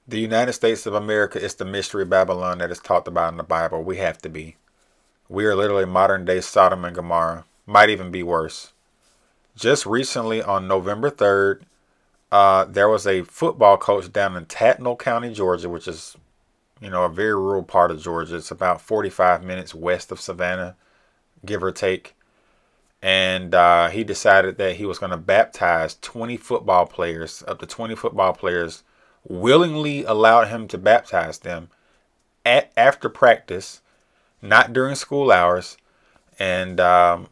The United States of America is the mystery Babylon that is talked about in the Bible. We have to be. We are literally modern day Sodom and Gomorrah. Might even be worse. Just recently on November 3rd, there was a football coach down in Tattnall County, Georgia, which is, a very rural part of Georgia. It's about 45 minutes west of Savannah, give or take. And he decided that he was going to baptize 20 football players, up to 20 football players, willingly allowed him to baptize them after practice, not during school hours. And a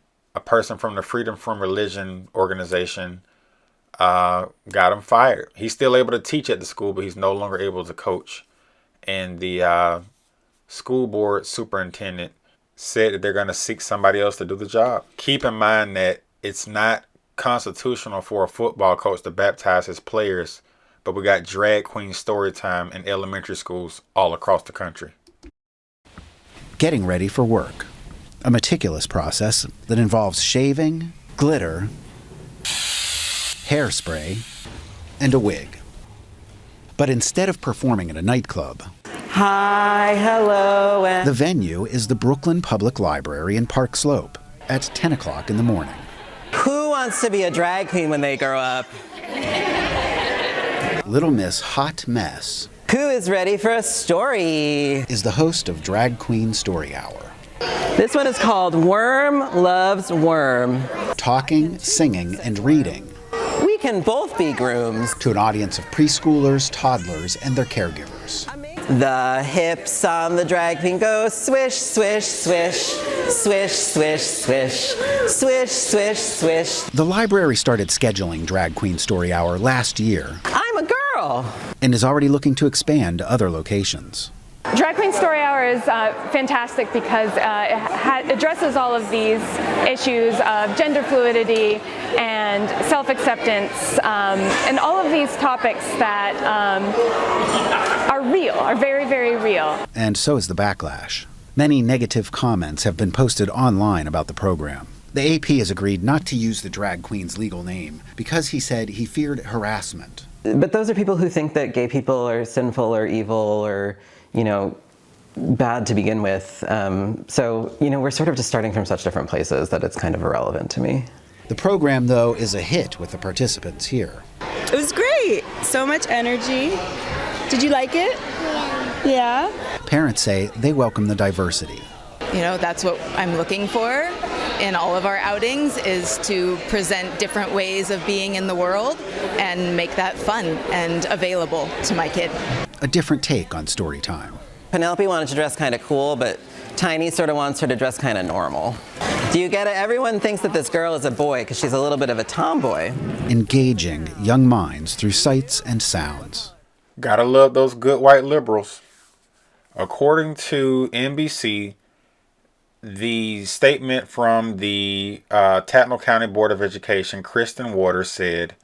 person from the Freedom from Religion organization got him fired. He's still able to teach at the school, but he's no longer able to coach. And the school board superintendent said that they're going to seek somebody else to do the job. Keep in mind that it's not constitutional for a football coach to baptize his players, but we got drag queen story time in elementary schools all across the country. Getting ready for work. A meticulous process that involves shaving, glitter, hairspray, and a wig. But instead of performing at a nightclub, hi, hello, and the venue is the Brooklyn Public Library in Park Slope at 10 o'clock in the morning. who wants to be a drag queen when they grow up? Little Miss Hot Mess Who is ready for a story? is the host of Drag Queen Story Hour. This one is called Worm Loves Worm. Talking, singing, and reading We can both be grooms. to an audience of preschoolers, toddlers, and their caregivers. The hips on the drag queen go swish, swish, swish, swish, swish, swish, swish, swish, swish. The library started scheduling Drag Queen Story Hour last year I'm a girl. and is already looking to expand to other locations. Drag Queen Story Hour is fantastic because it addresses all of these issues of gender fluidity and self-acceptance and all of these topics that are real, are very, very real. And so is the backlash. Many negative comments have been posted online about the program. The AP has agreed not to use the drag queen's legal name because he said he feared harassment. But those are people who think that gay people are sinful or evil or, bad to begin with. So, we're sort of just starting from such different places that it's kind of irrelevant to me. The program, though, is a hit with the participants here. It was great. So much energy. Did you like it? Yeah. Parents say they welcome the diversity. That's what I'm looking for in all of our outings, is to present different ways of being in the world and make that fun and available to my kid. A different take on story time. Penelope wanted to dress kind of cool, but Tiny sort of wants her to dress kind of normal. Do you get it? Everyone thinks that this girl is a boy because she's a little bit of a tomboy. Engaging young minds through sights and sounds. Gotta love those good white liberals. According to NBC, the statement from the Tattnall County Board of Education, Kristen Waters, said,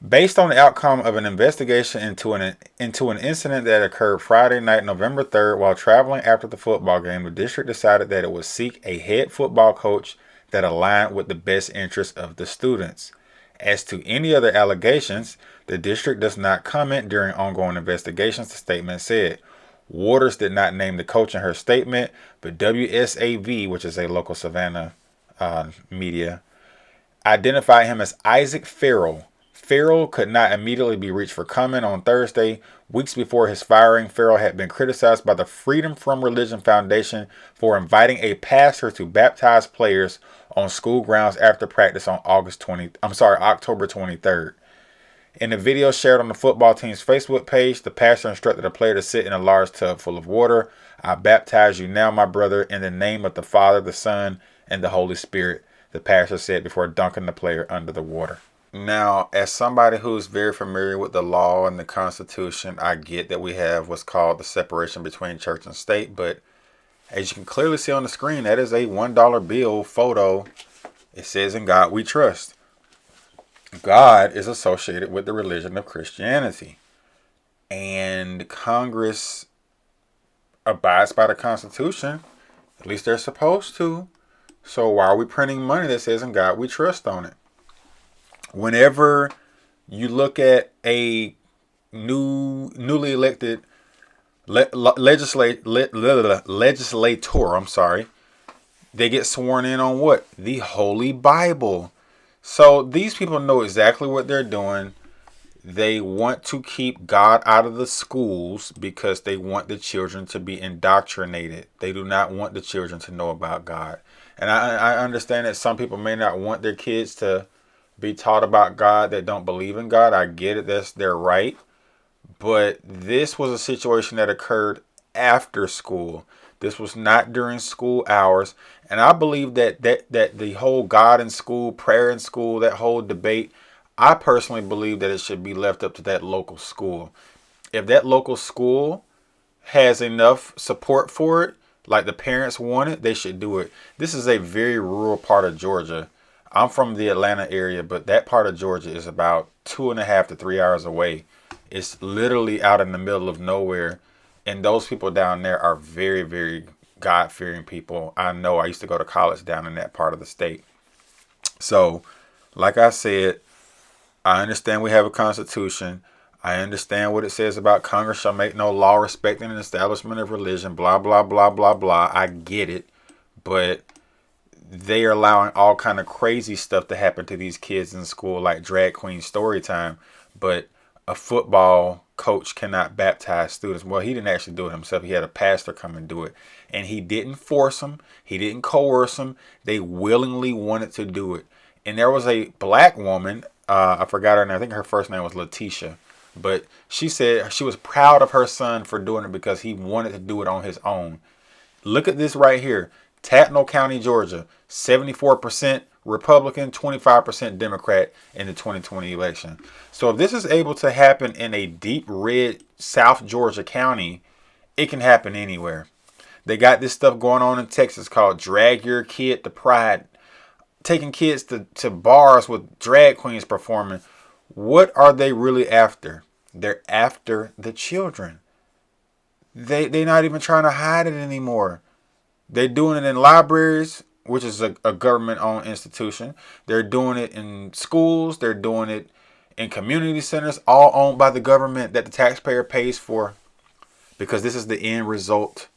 based on the outcome of an investigation into an incident that occurred Friday night, November 3rd, while traveling after the football game, the district decided that it would seek a head football coach that aligned with the best interests of the students. As to any other allegations, the district does not comment during ongoing investigations, the statement said. Waters did not name the coach in her statement, but WSAV, which is a local Savannah media, identified him as Isaac Farrell. Farrell could not immediately be reached for comment on Thursday. Weeks before his firing, Farrell had been criticized by the Freedom from Religion Foundation for inviting a pastor to baptize players on school grounds after practice on October 23rd. In a video shared on the football team's Facebook page, the pastor instructed a player to sit in a large tub full of water. I baptize you now, my brother, in the name of the Father, the Son, and the Holy Spirit, the pastor said before dunking the player under the water. Now, as somebody who's very familiar with the law and the Constitution, I get that we have what's called the separation between church and state, but as you can clearly see on the screen, that is a $1 bill photo. It says, "In God we trust." God is associated with the religion of Christianity, and Congress abides by the Constitution. At least they're supposed to. So why are we printing money that says "In God we trust" on it? Whenever you look at a newly elected legislator. I'm sorry. They get sworn in on what? The Holy Bible. So these people know exactly what they're doing. They want to keep God out of the schools because they want the children to be indoctrinated. They do not want the children to know about God. And I understand that some people may not want their kids to be taught about God that don't believe in God. I get it. That's their right. But this was a situation that occurred after school. This was not during school hours. And I believe that the whole God in school, prayer in school, that whole debate, I personally believe that it should be left up to that local school. If that local school has enough support for it, like the parents want it, they should do it. This is a very rural part of Georgia. I'm from the Atlanta area, but that part of Georgia is about 2.5 to 3 hours away. It's literally out in the middle of nowhere. And those people down there are very, very God-fearing people. I know. I used to go to college down in that part of the state. So, like I said, I understand we have a constitution. I understand what it says about Congress shall make no law respecting an establishment of religion, blah, blah, blah, blah, blah. I get it. But they are allowing all kind of crazy stuff to happen to these kids in school, like drag queen story time. But a football coach cannot baptize students. Well, he didn't actually do it himself. He had a pastor come and do it. And he didn't force them. He didn't coerce them. They willingly wanted to do it. And there was a black woman, I forgot her name. I think her first name was Letitia. But she said she was proud of her son for doing it because he wanted to do it on his own. Look at this right here. Tattnall County, Georgia, 74% Republican, 25% Democrat in the 2020 election. So if this is able to happen in a deep red South Georgia county, it can happen anywhere. They got this stuff going on in Texas called Drag Your Kid to Pride, taking kids to bars with drag queens performing. What are they really after? They're after the children. They're not even trying to hide it anymore. They're doing it in libraries, which is a government-owned institution. They're doing it in schools. They're doing it in community centers, all owned by the government that the taxpayer pays for, because this is the end result.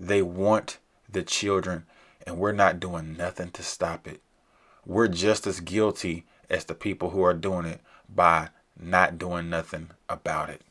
They want the children, and we're not doing nothing to stop it. We're just as guilty as the people who are doing it by not doing nothing about it.